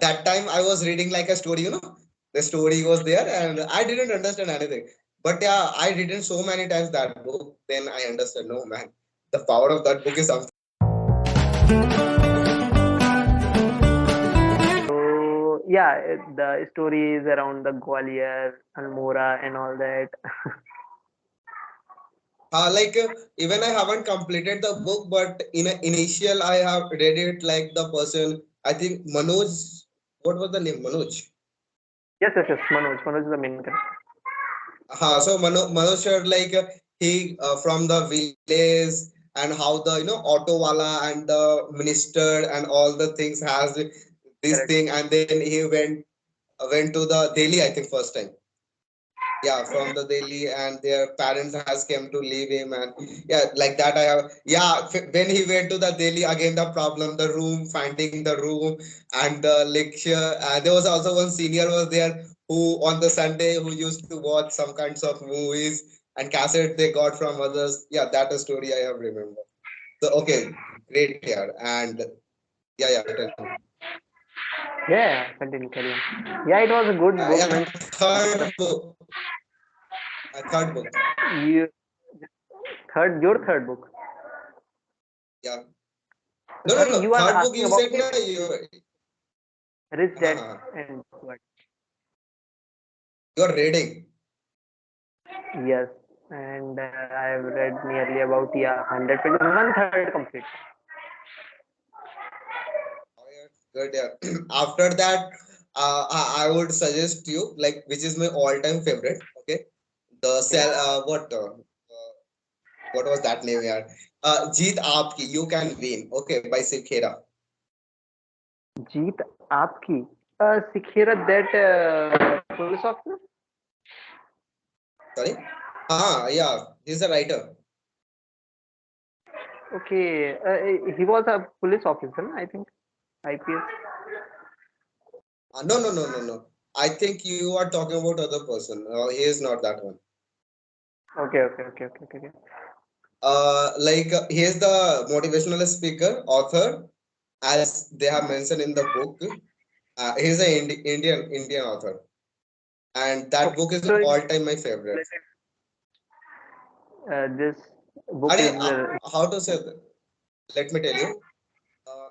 that time I was reading like a story, the story was there and I didn't understand anything. But yeah, I read so many times that book, then I understood, no man, the power of that book is something. So yeah, the story is around the Gwalior, Almora, and all that. Like even I haven't completed the book, but in a initial I have read it like the person, I think Manoj, what was the name? Manoj. Yes, yes, yes. Manoj. Manoj is the main character. So Manoj shared like he from the village and how the auto wala and the minister and all the things has this Correct. thing, and then he went to the Delhi, I think first time. Yeah, from the Delhi, and their parents has came to leave him, and yeah, like that I have. Yeah, when he went to the Delhi again, the problem, the room, finding the room, and the lecture. There was also one senior was there who on the Sunday who used to watch some kinds of movies and cassette they got from others. Yeah, that a story I have remember. So okay, great here, and yeah, tell me. Yeah, continue, carry on. Yeah, it was a good Yeah, book. Means third book, a third book. you your third book. Yeah. No, Sorry, no. you are Third book asking you about said it. na you. Rich Dad Uh, and what? you're reading. Yes, and I've read nearly about 100 pages. One third complete. Oh, yeah, good. Yeah. After that, I would suggest you like which is my all-time favorite. Okay, the Okay. cell. What was that name? Yeah. Jeet Aapki, you can win. Okay, by Silkhera. Jeet आपकी. Sikhira, that police officer. Sorry. Yeah. He's a writer. Okay, he was a police officer, I think. IPS. No. I think you are talking about other person. He is not that one. Okay, okay, okay, okay, okay, okay. Like he is the motivational speaker, author, as they have mentioned in the book. He's an Indian author, and that Okay, book is so all time my favorite. this book is And how to say that? Let me tell you. Uh,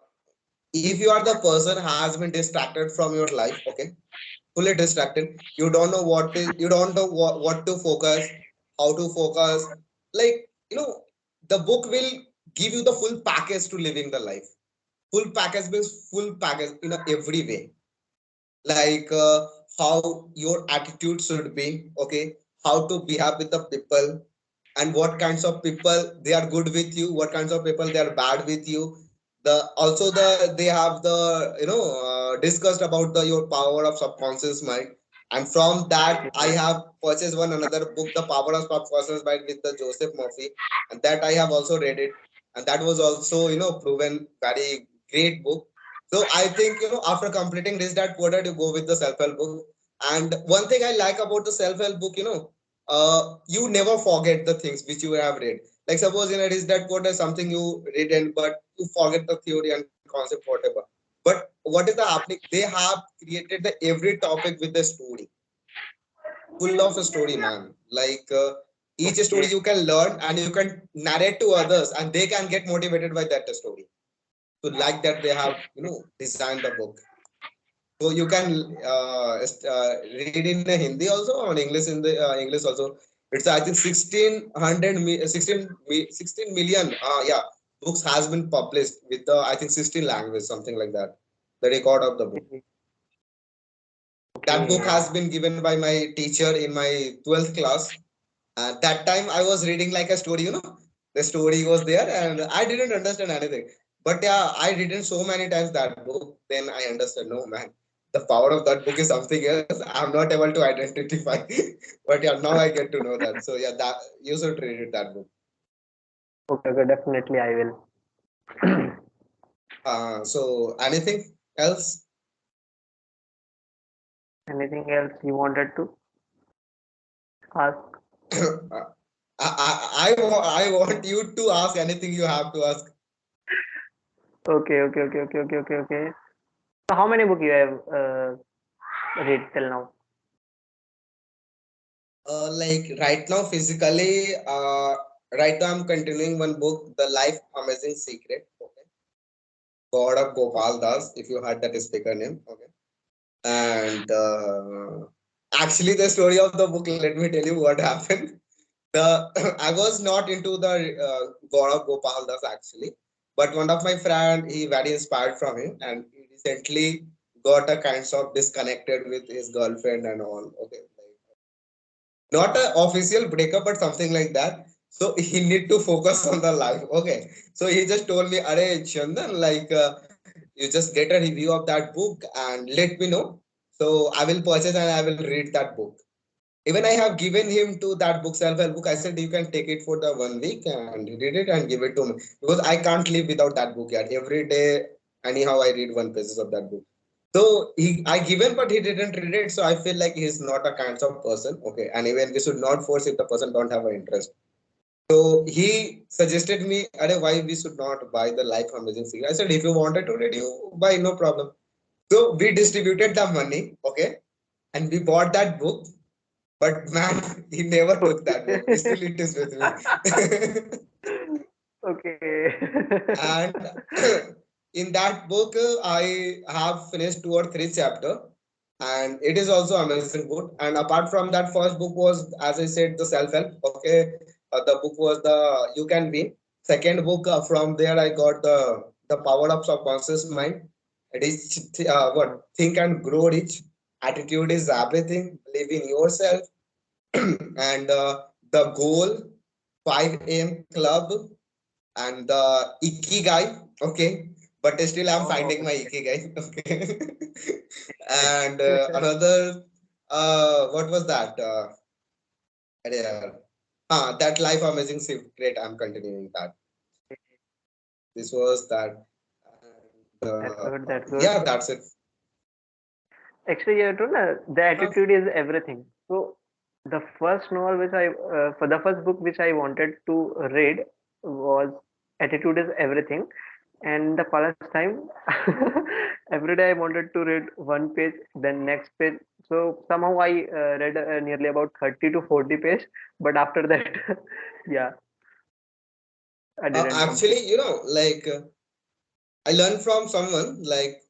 if you are the person has been distracted from your life, okay, fully distracted, you don't know what to focus, how to focus. Like the book will give you the full package to living the life. Full package means full package in every way, like how your attitude should be, okay, how to behave with the people, and what kinds of people they are good with you, what kinds of people they are bad with you. They have the discussed about the your power of subconscious mind, and from that I have purchased one another book, The Power of Subconscious Mind, with the Joseph Murphy, and that I have also read it, and that was also proven very great book. So I think after completing this, that what did you go with the self-help book? And one thing I like about the self-help book, you never forget the things which you have read. Like suppose this that what is something you read and but you forget the theory and concept whatever. But what is the happening? They have created the every topic with the story, full of a story, man. Like each story okay, you can learn and you can narrate to others, and they can get motivated by that story. So like that they have designed the book. So you can read in Hindi also or in English, in the English also. It's I think 16 million. Yeah, books has been published with the I think 16 language, something like that. The record of the book. okay, That book okay. has been given by my teacher in my 12th class. That time I was reading like a story. The story was there, and I didn't understand anything. But yeah, I read it so many times that book. Then I understood. No man, the power of that book is something else. I'm not able to identify, but yeah, now I get to know that. So yeah, that you should read it, that book. Okay, okay, definitely I will. So anything else? Anything else you wanted to ask? I want you to ask anything you have to ask. Okay, okay, okay, okay, okay, okay, okay. So how many book you have read till now? Like right now, physically, right now I'm continuing one book, The Life Amazing Secret. Okay, God of Gopal Das, if you heard that speaker name. Okay, and actually, the story of the book. Let me tell you what happened. The I was not into the God of Gopal Das actually, but one of my friend he very inspired from him, and he recently got a kind of disconnected with his girlfriend and all. Okay, like, not an official breakup, but something like that. So he need to focus on the life. Okay, so he just told me, "Arey Chandan, like you just get a review of that book and let me know. So I will purchase and I will read that book." Even I have given him to that book, self-help book. I said you can take it for the 1 week and read it and give it to me because I can't live without that book yet. Every day, anyhow, I read one pages of that book. So I given, but he didn't read it. So I feel like he's not a kind of person. Okay, and even we should not force if the person don't have an interest. So he suggested me, "Arey, why we should not buy the Life Amazing Secret?" I said, if you wanted to read, you buy, no problem. So we distributed the money, okay, and we bought that book, but man, he never took that book. Still, it is with me. Okay. And in that book, I have finished 2 or 3 chapter, and it is also amazing book. And apart from that, first book was, as I said, the self help. Okay, the book was the You Can Win. Second book, from there I got the power of subconscious mind. It is what think and grow rich. Attitude is everything. Believe in yourself. And the goal 5 a.m. club and the ikigai. Okay, but still I'm Oh, finding my okay. ikigai. Okay. And another, what was that, yeah, that Life Amazing Secret, I'm continuing that. This was that. And That's good. That's good. yeah, that's it. Actually, you told the Uh, attitude is everything. So the first novel which for the first book which I wanted to read was Attitude is Everything, and the first time every day I wanted to read one page, then next page. So somehow I read nearly about 30 to 40 page, but after that, yeah, I didn't complete. actually, like I learned from someone, like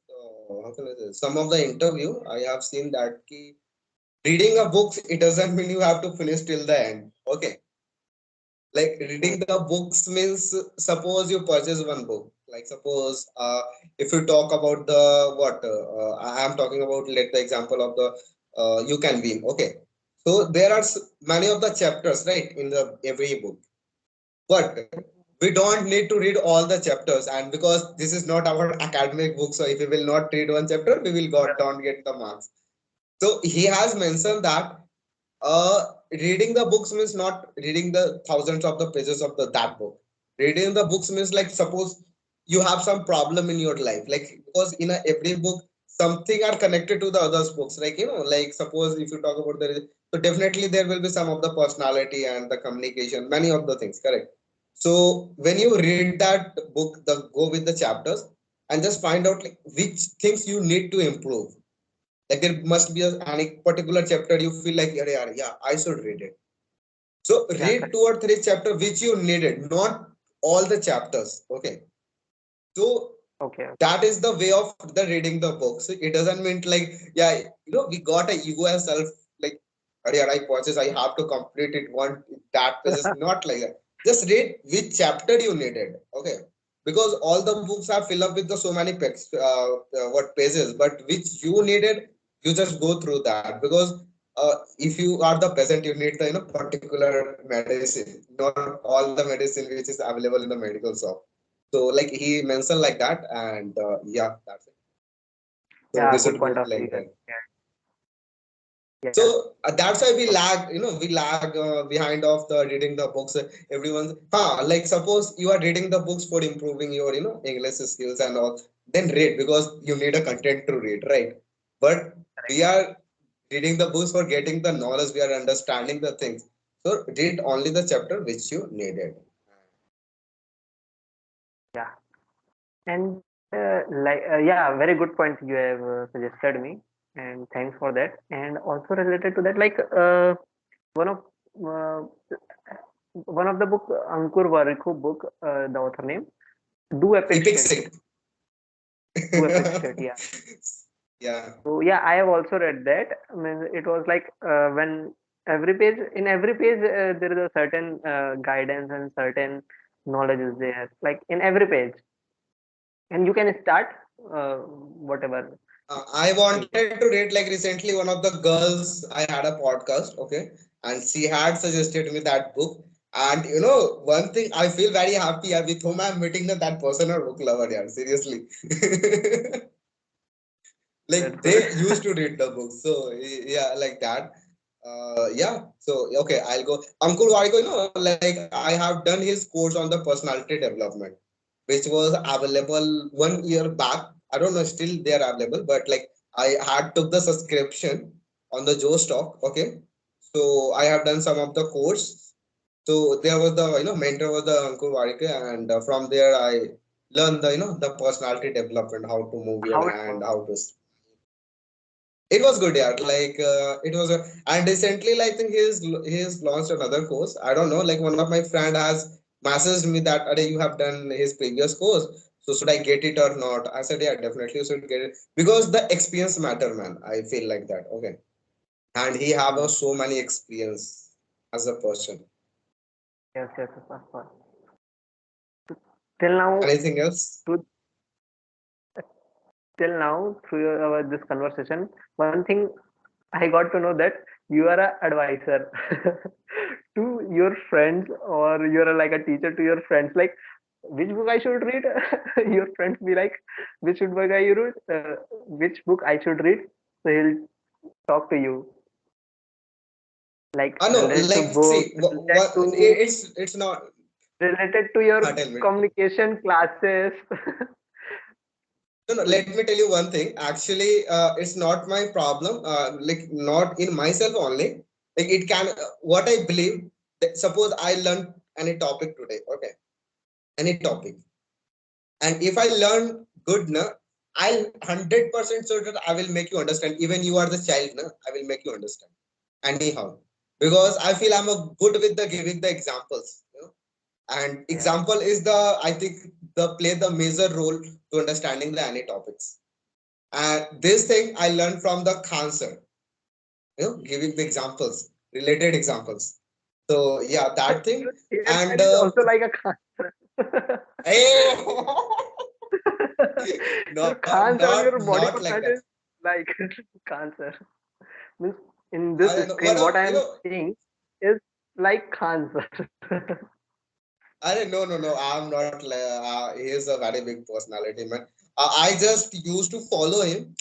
how can I say, some of the interview I have seen that reading a book, it doesn't mean you have to finish till the end. Okay, like reading Okay. the books means, suppose you purchase one book. Like suppose, if you talk about the what I am talking about, let the example of the You Can Win. Okay, so there are many of the chapters, right, in the every book, but we don't need to read all the chapters. And because this is not our academic book, so if we will not read one chapter, we will got don't get the marks. So he has mentioned that reading the books means not reading the thousands of the pages of that book. Reading the books means, like suppose you have some problem in your life, like because in every book something are connected to the others books. Like like suppose if you talk about so definitely there will be some of the personality and the communication, many of the things, correct? So when you read that book, the go with the chapters and just find out like which things you need to improve. Like there must be any particular chapter you feel like, yeah, yeah, yeah, I should read it. So Yeah, read correct. 2 or 3 chapter which you needed, not all the chapters. Okay. So Okay. that is the way of the reading the books. It doesn't mean like, yeah, we got a ego as self, like, yeah, I purchase, I have to complete it one that page is not like that. Just read which chapter you needed. Okay. Because all the books are filled up with the so many pages, what pages, but which you needed, you just go through that. Because if you are the patient, you need the particular medicine, not all the medicine which is available in the medical shop. So like he mentioned like that, and yeah, that's it. So we Yeah, should good go point of like view. that. Yeah. So that's why we lag. We lag behind of the reading the books. Everyone's like suppose you are reading the books for improving your English skills and all. Then read because you need a content to read, right? But we are reading the books for getting the knowledge. We are understanding the things. So read only the chapter which you needed. Yeah. And Yeah, very good point you have suggested me, and thanks for that. And also related to that, one of uh, one of the book, Ankur Warikoo book, the author name, Do Epic Epic Shit. sick. Do Epic Shit, yeah. Yeah. So yeah, I have also read that. I mean, it was like when every page, there is a certain guidance and certain knowledge is there, like in every page, and you can start whatever. I wanted to rate like recently one of the girls I had a podcast, okay, and she had suggested me that book. And you know, one thing I feel very happy with whom I'm meeting that person or book lover, yeah, seriously. That's Like good. they used to read the book. So yeah, like that. Yeah. So okay, I'll go. Uncle Wariko, like I have done his course on the personality development, which was available 1 year back. I don't know, still they are available, but like I had took the subscription on the Joe stock. Okay. So I have done some of the course. So there was the mentor was the Uncle Warike, and from there I learned the the personality development, how to move your How it hand, works. how to it was good, yeah. Like it was a, and recently, like, I think he's launched another course. I don't know. Like one of my friend has messaged me that, "Are you have done his previous course? So should I get it or not?" I said, "Yeah, definitely you should get it because the experience matter, man. I feel like that. Okay, and he have Hmm. so many experience as a person. Yes, yes, yes, of course. Till now, Anything else? to till now through this conversation, one thing I got to know that you are a advisor to your friends, or you're like a teacher to your friends. Like, which book I should read? Your friends be like, which book I read? Which book I should read? So he'll talk to you, like I know. related to Like, see, books, it's not. related to your Tell me. communication classes. No, no, let me tell you one thing. Actually, it's not my problem. Like, not in myself only. Like, it can, what I believe, that suppose I learn any topic today, okay, any topic. And if I learn good, na, I'll 100% sure that I will make you understand. Even you are the child, na, I will make you understand. Anyhow. Because I feel I'm a good with the giving the examples. And Yeah. example is the, I think, the play the major role to understanding the any topics. And this thing I learned from the cancer, giving the examples, related examples. So yeah, that thing. Your hairstyle And is also like a cancer. hey, Your not cancer and your body not like personality that. is like cancer. Means in this I don't know. screen, what I am You seeing is like cancer. I don't no no no. I'm not. He is a very big personality, man. I just used to follow him,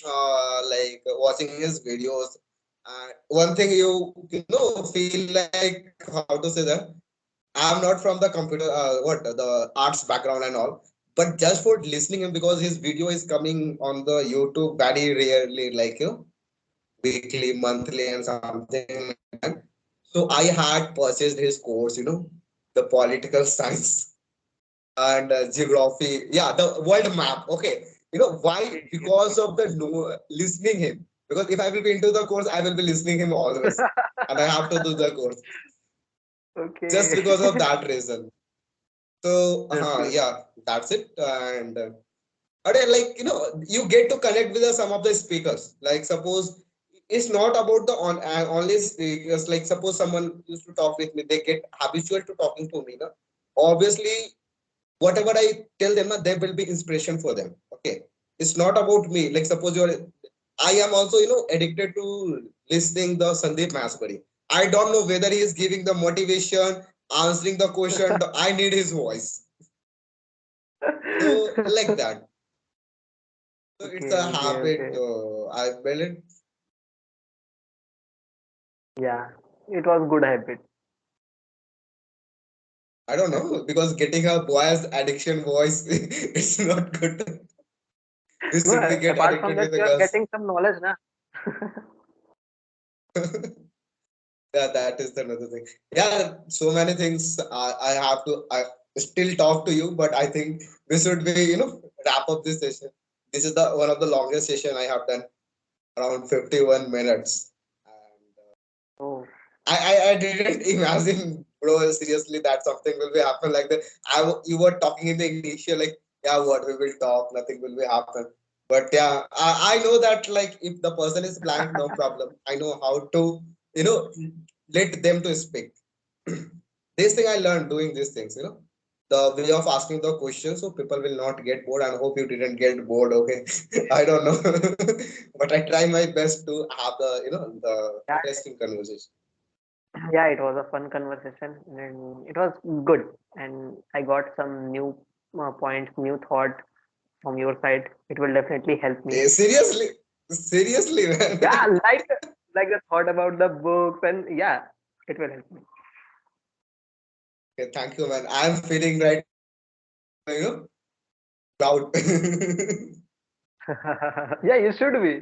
like watching his videos. One thing you know feel like how to say that I'm not from the computer, the arts background and all, but just for listening him because his video is coming on the YouTube very rarely, like weekly, monthly, and something like that. So I had purchased his course, the political science and geography. Yeah, the world map. Okay, why? Okay, Because of the no listening him. Because if I will be into the course, I will be listening him always, and I have to do the course just okay, because of that reason. So, that's good. yeah, that's it. And like you get to connect with some of the speakers. Like suppose it's not about the only speakers. Like suppose someone used to talk with me, they get habitual to talking to me. No? Obviously, whatever I tell them, there will be inspiration for them. Okay, it's not about me. Like suppose you're, I am also addicted to listening the Sandeep Masbari. I don't know whether he is giving the motivation, answering the question. I need his voice. So like that. So it's Okay, a okay, habit. okay. I built it. Yeah, it was good habit. I don't know because getting a boy's addiction voice, it's not good. You No, should be get apart addicted from with that, the you are girls. getting some knowledge, na? Yeah, that is another thing. Yeah, so many things I have to. still talk to you, but I think we should be, wrap up this session. This is the one of the longest session I have done, around 51 minutes. And Oh, I didn't imagine, bro, seriously, that something will be happen like that. You were talking in the initial, like, yeah, what we will talk, nothing will be happen. But yeah, I know that, like, if the person is blank, no problem. I know how to, you know, let them to speak. This thing I learned doing these things, the way of asking the question, so people will not get bored. And hope you didn't get bored. Okay, I don't know, but I try my best to have the, the yeah, interesting conversation. yeah, it was a fun conversation and it was good. And I got some new points, new thought from your side. It will definitely help me. Seriously, seriously, Yeah, man. like the thought about the books and yeah, it will help me. Okay, thank you, man. I'm feeling right now, proud. Yeah, you should be.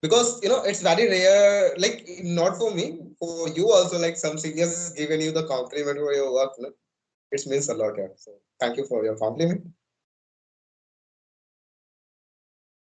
Because it's very rare, like, not for me, for you also, like, some seniors given you the compliment for your work, no? It means a lot, yeah. So thank you for your compliment.